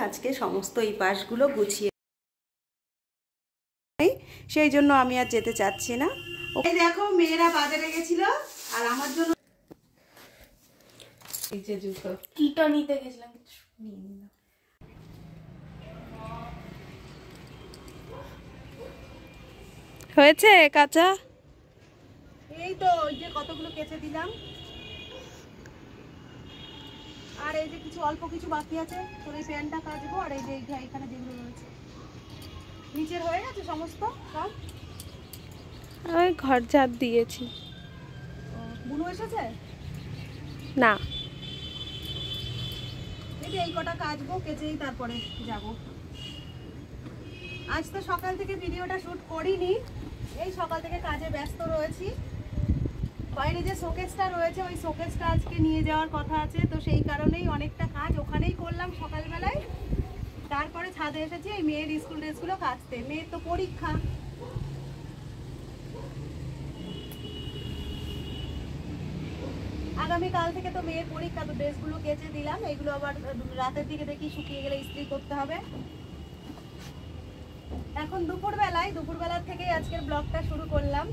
আজকে সমস্ত এই পাশগুলো গুছিয়ে, সেই জন্য আমি আর যেতে চাচ্ছি না। ওই দেখো মেয়েরা বাজারে গেছিল আর আমার জন্য এই যে জুতো কিটা নিতে গেছিলাম, নিয়ে নিলাম। হয়েছে কাঁচা? এই তো ওই যে কতগুলো কেচে দিলাম, আর এই যে কিছু অল্প কিছু বাকি আছে। তোর এই প্যান্টটা কাচবো, আর এই যে এখানে যেগুলো রয়েছে নিচের হয়ে গেছে সমস্ত সব। আমি ঘর ঝাড় দিয়েছি। বুনু এসেছে না, এই কটা কাচবো, কেচেই তারপরে যাব। আজ তো সকাল থেকে ভিডিওটা শুট করিনি, এই সকাল থেকে কাজে ব্যস্ত রয়েছি। বাইরে যে শোকেসটা রয়েছে ওই শোকেসটা আজকে নিয়ে যাওয়ার কথা আছে, তো সেই কারণেই অনেকটা কাজ ওখানেই করলাম সকালবেলায়। তারপরে ছাদে এসেছি এই মেয়ের স্কুল ড্রেসগুলো কাচতে, মেয়ের তো পরীক্ষা। আগামীকাল থেকে তো মেয়ের পরীক্ষা, তো ড্রেসগুলো কেচে দিলাম। এগুলো আবার রাতের দিকে দেখি শুকিয়ে গেলে ইস্ত্রি করতে হবে। এখন দুপুরবেলার থেকেই আজকের ব্লগটা শুরু করলাম।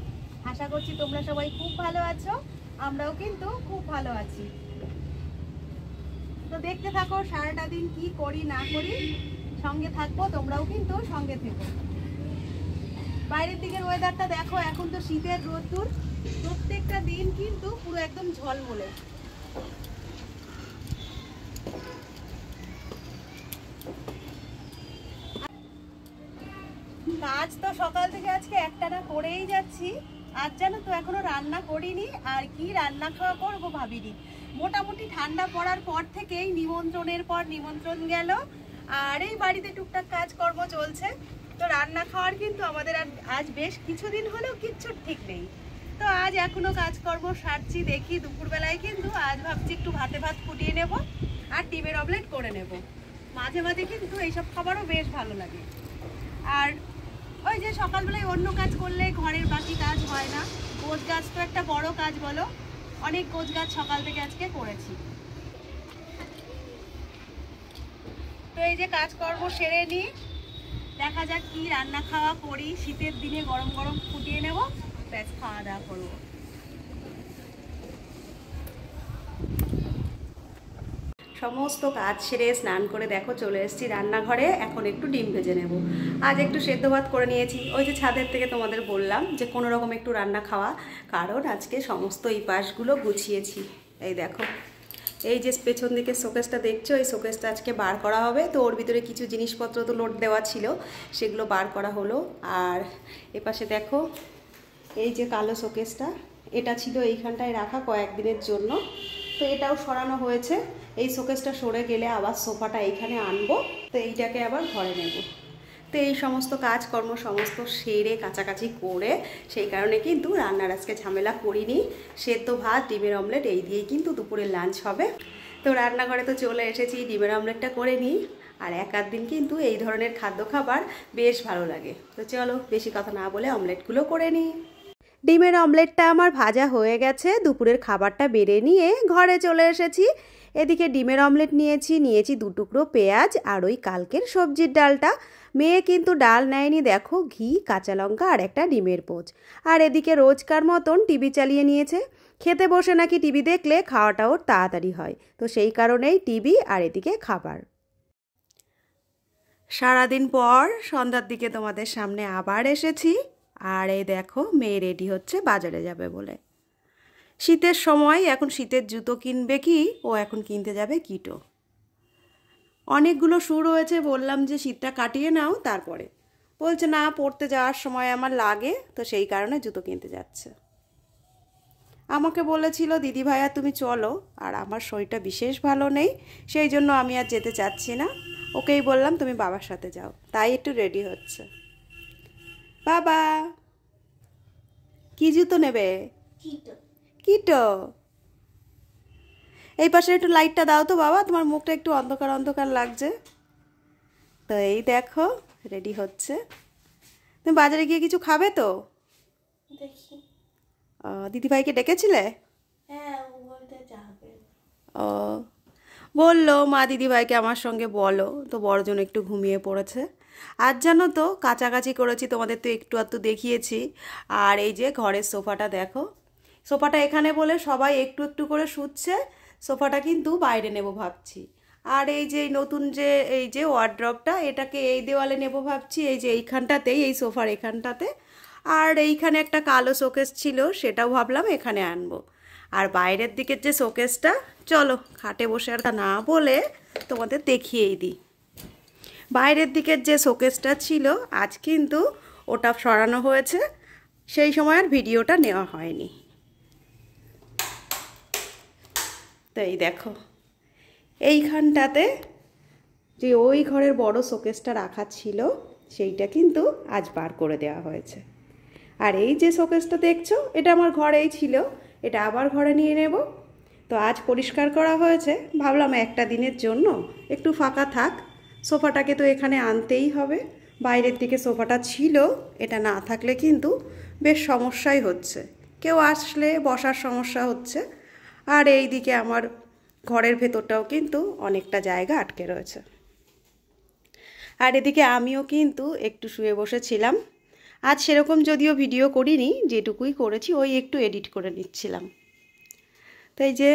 আশা করছি তোমরা সবাই খুব ভালো আছো, আমরাও কিন্তু খুব ভালো আছি। তো দেখতে থাকো সারাটা দিন কি করি না করি, সঙ্গে থাকবো, তোমরাও কিন্তু সঙ্গে থেকো। বাইরের দিকের ওয়েদারটা দেখো, এখন তো শীতের রোদ্দুর, প্রত্যেকটা দিন কিন্তু পুরো একদম ঝলমলে। কাজ তো সকাল থেকে আজকে একটানা করেই যাচ্ছি। আজ জানো তো এখনো রান্না করিনি, আর কি রান্না খাওয়া করবো ভাবিনি। মোটামুটি ঠান্ডা পড়ার পর থেকেই নিমন্ত্রণের পর নিমন্ত্রণ গেল, আর এই বাড়িতে টুকটাক কাজকর্ম চলছে। তো রান্না খাওয়ার কিন্তু আমাদের আজ বেশ কিছুদিন হলেও কিচ্ছু ঠিক নেই। তো আজ এখনো কাজকর্ম সারছি, দেখি দুপুরবেলায় কিন্তু আজ ভাবছি একটু ভাত ফুটিয়ে নেব আর ডিমের অমলেট করে নেব। মাঝে মাঝে কিন্তু এইসব খাবারও বেশ ভালো লাগে। আর ওই যে সকালবেলায় অন্য কাজ করলে ঘরের বাকি কাজ হয় না। গোছ গাছ তো একটা বড় কাজ বলো, অনেক গোছ গাছ সকাল থেকে আজকে করেছি। তো এই যে কাজকর্ম সেরে নিই, দেখা যাক কি রান্না খাওয়া করি। শীতের দিনে গরম গরম ফুটিয়ে নেব, ব্যাস খাওয়া দাওয়া করবো। সমস্ত কাজ সেরে স্নান করে দেখো চলে এসেছি রান্নাঘরে। এখন একটু ডিম ভেজে নেব। আজ একটু সেদ্ধ ভাত করে নিয়েছি, ওই যে ছাদের থেকে তোমাদের বললাম যে কোনো রকম একটু রান্না খাওয়া, কারণ আজকে সমস্ত এই পাশগুলো গুছিয়েছি। এই দেখো এই যে পেছন দিকে শোকেসটা দেখছো, এই শোকেসটা আজকে বার করা হবে। তো ওর ভিতরে কিছু জিনিসপত্র তো লোড দেওয়া ছিল, সেগুলো বার করা হলো। আর এপাশে দেখো এই যে কালো শোকেসটা, এটা ছিল এইখানটায় রাখা কয়েকদিনের জন্য, তো এটাও সরানো হয়েছে। এই শোকেসটা সরে গেলে আবার সোফাটা এইখানে আনবো, তো এইটাকে আবার ঘরে নেব। তো এই সমস্ত কাজকর্ম সমস্ত সেরে কাছাকাছি করে সেই কারণে কিন্তু রান্নার আজকে ঝামেলা করিনি। সেদ্ধ ভাত ডিমের অমলেট এই দিয়েই কিন্তু দুপুরের লাঞ্চ হবে। তো রান্নাঘরে তো চলে এসেছি, ডিমের অমলেটটা করে নিই। আর এক আধ দিন কিন্তু এই ধরনের খাদ্য খাবার বেশ ভালো লাগে। তো চলো বেশি কথা না বলে অমলেটগুলো করে নিই। ডিমের অমলেটটা আমার ভাজা হয়ে গেছে, দুপুরের খাবারটা বেড়ে নিয়ে ঘরে চলে এসেছি। এদিকে ডিমের অমলেট নিয়েছি 2 টুকরো পেঁয়াজ আর ওই কালকের সবজির ডালটা। মেয়ে কিন্তু ডাল নেয়নি, দেখো ঘি কাঁচা লঙ্কা আর একটা ডিমের পোচ। আর এদিকে রোজকার মতন টিভি চালিয়ে নিয়েছে। খেতে বসে নাকি টিভি দেখলে খাওয়াটা ওর তাড়াতাড়ি হয়, তো সেই কারণেই টিভি আর এদিকে খাবার। সারাদিন পর সন্ধ্যার দিকে তোমাদের সামনে আবার এসেছি। আর এই দেখো মেয়ে রেডি হচ্ছে বাজারে যাবে বলে। শীতের সময় এখন শীতের জুতো কিনবে কি, ও এখন কিনতে যাবে কিটো। অনেকগুলো শু রয়েছে, বললাম যে শীতটা কাটিয়ে নাও তারপরে, বলছে না পড়তে যাওয়ার সময় আমার লাগে, তো সেই কারণে জুতো কিনতে যাচ্ছে। আমাকে বলেছিল দিদি ভাইয়া তুমি চলো, আর আমার শরীরটা বিশেষ ভালো নেই, সেই জন্য আমি আর যেতে চাচ্ছি না। ওকেই বললাম তুমি বাবার সাথে যাও, তাই একটু রেডি হচ্ছে। বাবা কি জুতো নেবে? কিটো। এই পাশে একটু লাইটটা দাও তো বাবা, তোমার মুখটা একটু অন্ধকার অন্ধকার লাগছে। তো এই দেখো রেডি হচ্ছে। তুমি বাজারে গিয়ে কিছু খাবে তো? দেখি। দিদিভাইকে ডেকেছিলে? হ্যাঁ, ও বলতে যাবে। ও বললো মা দিদিভাইকে আমার সঙ্গে বলো, তো বড়জন একটু ঘুমিয়ে পড়েছে। আজ জানো তো কাছাকাছি করেছি, তোমাদের তো একটু আধটু দেখিয়েছি। আর এই যে ঘরের সোফাটা দেখো, সোফাটা এখানে বলে সবাই একটু একটু করে শুচ্ছে, সোফাটা কিন্তু বাইরে নেব ভাবছি। আর এই যে নতুন যে এই যে ওয়ার্ড্রপটা, এটাকে এই দেওয়ালে নেব ভাবছি, এই যে এইখানটাতেই, এই সোফার এখানটাতে। আর এইখানে একটা কালো শোকেস ছিল, সেটাও ভাবলাম এখানে আনবো। আর বাইরের দিকের যে শোকেসটা, চলো খাটে বসে আর না বলে তোমাদের দেখিয়েই দিই। বাইরের দিকের যে শোকেসটা ছিল আজ কিন্তু ওটা সরানো হয়েছে, সেই সময় আর ভিডিওটা নেওয়া হয়নি। তো এই দেখো এইখানটাতে যে ওই ঘরের বড় শোকেসটা রাখা ছিল, সেইটা কিন্তু আজ বার করে দেওয়া হয়েছে। আর এই যে শোকেসটা দেখছো, এটা আমার ঘরেই ছিল, এটা আবার ঘরে নিয়ে নেব। তো আজ পরিষ্কার করা হয়েছে, ভাবলাম একটা দিনের জন্য একটু ফাঁকা থাক, সোফাটাকে তো এখানে আনতেই হবে। বাইরের দিকে সোফাটা ছিল, এটা না থাকলে কিন্তু বেশ সমস্যাই হচ্ছে, কেউ আসলে বসার সমস্যা হচ্ছে। আর এই দিকে আমার ঘরের ভেতরটাও কিন্তু অনেকটা জায়গা আটকে রয়েছে। আর এদিকে আমিও কিন্তু একটু শুয়ে বসেছিলাম। আজ সেরকম যদিও ভিডিও করিনি, যেটুকুই করেছি ওই একটু এডিট করে নিচ্ছিলাম। তাই যে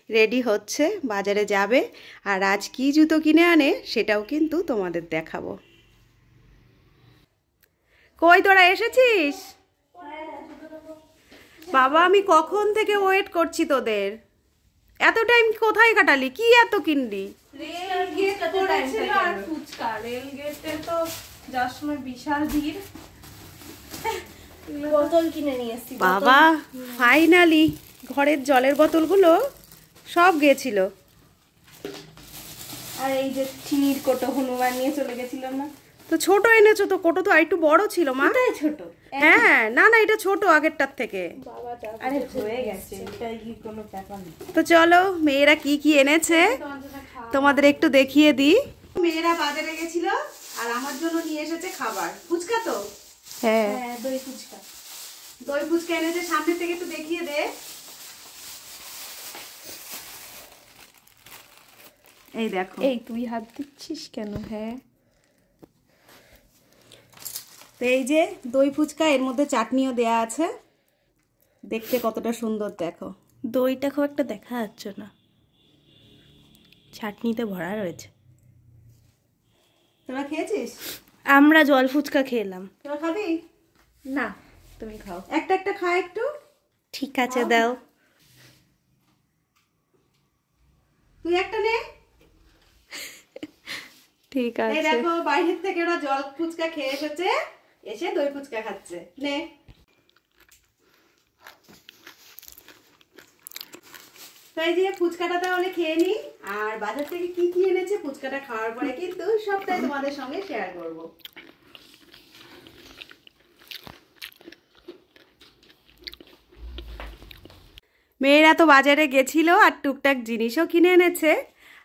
রেডি হচ্ছে, বাজারে যাবে। আর আজ কী জুতো কিনে আনে সেটাও কিন্তু তোমাদের দেখাবো। কই তোরা এসেছিস? বাবা আমি কখন থেকে ওয়েট করছি তোদের, এত টাইম কোথায় কাটালি, কি এত কিনলি? বোতল কিনে নিয়ে এসেছি বাবা ফাইনালি ঘরের জলের বোতলগুলো সব গেছিল। আর এই যে চিনির কোটো হনুমান নিয়ে চলে গেছিল না, তো ছোট এনেছো তো, কোটো তো একটু বড় ছিল মা। এটাই ছোট। হ্যাঁ না না, এটা ছোট আগেরটার থেকে। আরে হয়ে গেছে, এটাই কি কোনো ব্যাপার না। তো চলো মেয়েরা কি কি এনেছে তোমাদের একটু দেখিয়ে দিই। মেয়েরা বাজারে গেছিল আর আমার জন্য নিয়ে এসেছে খাবার, ফুচকা। তো হ্যাঁ দই ফুচকা, দই ফুচকা এনেছে, সামনে থেকে একটু দেখিয়ে দে। এই দেখো, এই তুই হাত দিচ্ছিস কেন? হ্যাঁ তো এই যে দই ফুচকা, এর মধ্যে চাটনিও দেয়া আছে, দেখতে কতটা সুন্দর দেখো। দইটা খুব একটা দেখা যাচ্ছে না, চাটনিতে ভরা রয়েছে। তোরা খেয়েছিস? আমরা জল ফুচকা খেলাম। তোরা খাবি? না তুমি খাও, একটা একটা খা একটু। ঠিক আছে দাও। তুই একটা নে। ঠিক এই আছে, দেখো বাইরের থেকে ওরা জল ফুচকা খেয়ে এসেছে, এসে দই ফুচকা খাচ্ছে। নে। তো এই যে ফুচকাটা তাহলে খেয়ে নি, আর বাজার থেকে কি কি এনেছে ফুচকাটা খাওয়ার পরে কিন্তু সবটাই তোমাদের সঙ্গে শেয়ার করব। মেয়েরা তো বাজারে গেছিল আর টুকটাক জিনিসও কিনে এনেছে,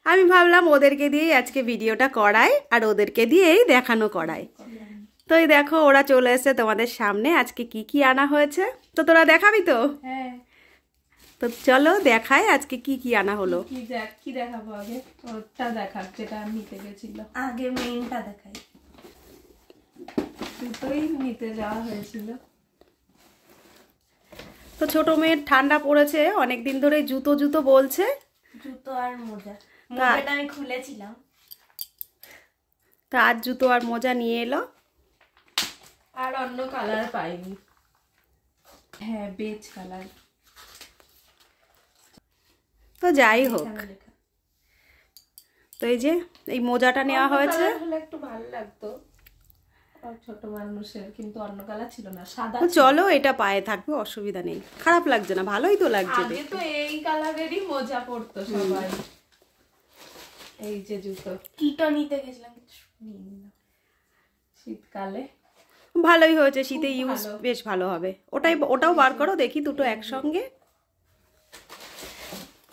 আমি ভাবলাম ওদেরকে দিয়েই আজকে ভিডিওটা করাই আর ওদেরকে দিয়েই দেখানো করাই। তো এই দেখো ওরা চলে এসেছে তোমাদের সামনে, আজকে কি কি আনা হয়েছে। তো তোরা দেখাবি তো? হ্যাঁ তো চলো দেখাই আজকে কি কি আনা হলো। কি দেখাবো? আগে ওটা দেখা, যেটা নিতে গেছিল। আগে মেইনটা দেখাই। দুটোই নিতে যাওয়া হয়েছিল। তো ছোট মেয়ের ঠান্ডা পড়েছে, অনেকদিন ধরে জুতো জুতো বলছে। জুতো আর মোজা, মোজাটা আমি খুলেছিলাম। তা আজ জুতো আর মোজা নিয়ে এলো। আর অন্য কালার পাইনি। হ্যাঁ বেজ কালার। তো যাই হোক, তো এই যে এই মোজাটা নেওয়া হয়েছে। একটু ভালো লাগতো ছোট মানুষের, কিন্তু অন্য কালার ছিল না, সাদা। তো চলো এটা পায়ে থাকবে, অসুবিধা নেই, খারাপ লাগছে না, ভালোই তো লাগছে। আগে তো এই কালারেরই মোজা পরতো সবাই। এই যে জুতো কিটো নিতে গেছিলাম, শীতকালে ভালোই হয়েছে, শীতে ইউজ বেশ ভালো হবে। ওটাও বার করো দেখি, দুটো একসঙ্গে।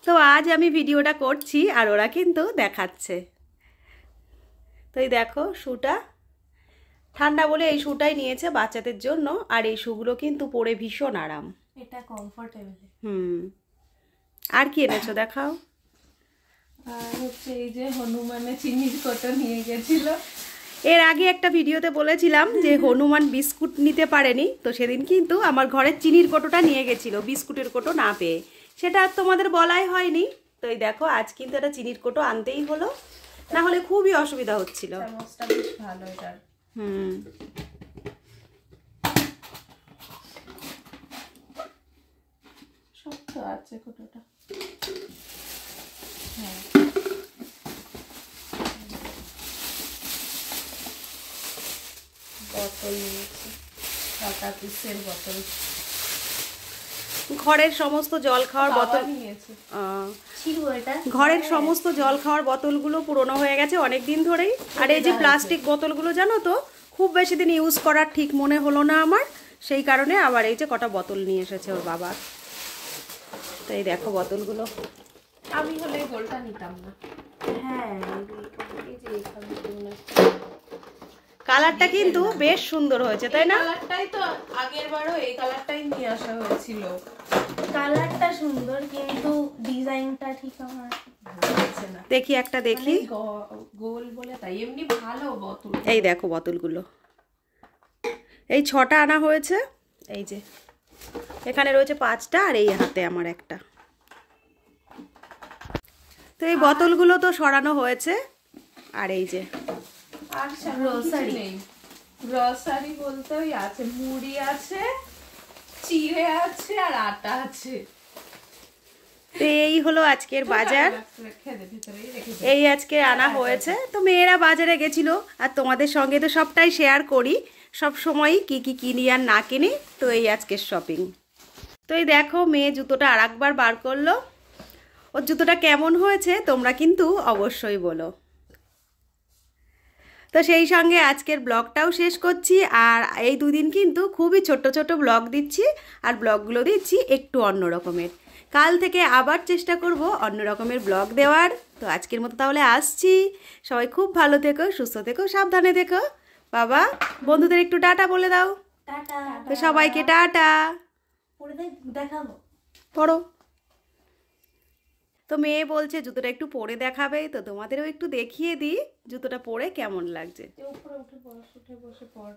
তো আজ আমি ভিডিওটা করছি আর ওরা কিন্তু দেখাচ্ছে। তো এই দেখো শুটা, ঠান্ডা বলে এই শুটাই নিয়েছে বাচ্চাদের জন্য। আর এই শুগুলো কিন্তু পরে ভীষণ আরাম, এটা কমফোর্টেবল। আর কি এনেছো দেখাও। আর হচ্ছে এই যে হনুমানের চিনির কোটো নিয়ে গেছিল। এর আগে একটা ভিডিওতে বলেছিলাম যে হনুমান বিস্কুট নিতে পারেনি, তো সেদিন কিন্তু আমার ঘরের চিনির কোটোটা নিয়ে গেছিল বিস্কুটের কোটো না পেয়ে, সেটা আর তোমাদের বলাই হয়নি। তো এই দেখো আজ কিন্তু একটা চিনির কোটো আনতেই হলো, না হলে খুবই অসুবিধা হচ্ছিল। চামচটা বেশ ভালো এটার। শক্ত আছে কোটোটা। হ্যাঁ, বোতল নিয়েছি, টাটা পিসের বোতল। ঘরের সমস্ত জল খাওয়ার বোতল নিয়েছি। ঘরের সমস্ত জল খাওয়ার বোতলগুলো পুরনো হয়ে গেছে অনেক দিন ধরেই। আর এই যে প্লাস্টিক বোতলগুলো জানো তো খুব বেশি দিন ইউজ করার ঠিক মনে হলো না আমার, সেই কারণে আবার এই যে কটা বোতল নিয়ে এসেছে ওর বাবা। তো এই দেখো বোতলগুলো। আমি হলে এই গোলটা নিতাম না। হ্যাঁ, কালারটা কিন্তু বেশ সুন্দর হয়েছে তাই না? কালারটাই তো আগের বারও এই কালারটাই নিয়ে আসা হয়েছিল। কালারটা সুন্দর কিন্তু ডিজাইনটা ঠিক আমার ভালো লাগছে না। দেখি একটা দেখি, গোল বলে তাই, এমনি ভালো বোতল। এই দেখো বোতলগুলো, এই 6টা আনা হয়েছে। এই যে এখানে রয়েছে 5টা আর এই হাতে আমার একটা। তো এই বোতলগুলো তো সরানো হয়েছে। আর এই যে আর গ্রোসারি নেই। গ্রোসারি বলতে ওই আছে, মুড়ি আছে, চিড়ে আছে আর আটা আছে। তো এই হলো আজকের বাজার, এই আজকে আনা হয়েছে। তো মেয়েরা বাজারে গেছিল আর তোমাদের সঙ্গে তো সবটাই শেয়ার করি সব সময়ই, কি কি কিনি আর না কিনি। তো এই আজকের শপিং। তো এই দেখো মেয়ে জুতোটা আর একবার বার করলো, ওর জুতোটা কেমন হয়েছে তোমরা কিন্তু অবশ্যই বলো। তো সেই সঙ্গে আজকের ব্লগটাও শেষ করছি। আর এই দুদিন কিন্তু খুবই ছোট ছোট ব্লগ দিচ্ছি, আর ব্লগগুলো দিচ্ছি একটু অন্য রকমের। কাল থেকে আবার চেষ্টা করব অন্য রকমের ব্লগ দেওয়ার। তো আজকের মতো তাহলে আসছি, সবাই খুব ভালো থেকো, সুস্থ থেকো, সাবধানে থেকো। বাবা বন্ধুদের একটু টাটা বলে দাও। টাটা। তো সবাইকে টাটা। পরে দেখাবো। পড়ো। তো মেয়ে বলছে জুতোটা একটু পরে দেখাবে, তো তোমাদেরও একটু দেখিয়ে দিই জুতোটা পরে কেমন লাগছে। উপরে উঠে বসে পড়।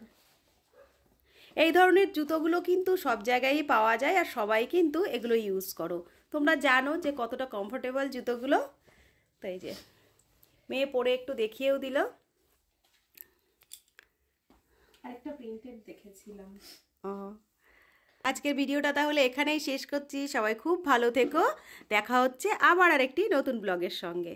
এই ধরনের জুতোগুলো কিন্তু সব জায়গায়ই পাওয়া যায় আর সবাই কিন্তু এগুলো ইউজ করো, তোমরা জানো যে কতটা কমফোর্টেবল জুতোগুলো। তো এই যে মেয়ে পরে একটু দেখিয়েও দিল। আরেকটা প্রিন্টেড দেখেছিলাম। আজকের ভিডিওটা তাহলে এখানেই শেষ করছি। সবাই খুব ভালো থেকো, দেখা হচ্ছে আবার আরেকটি নতুন ব্লগের সঙ্গে।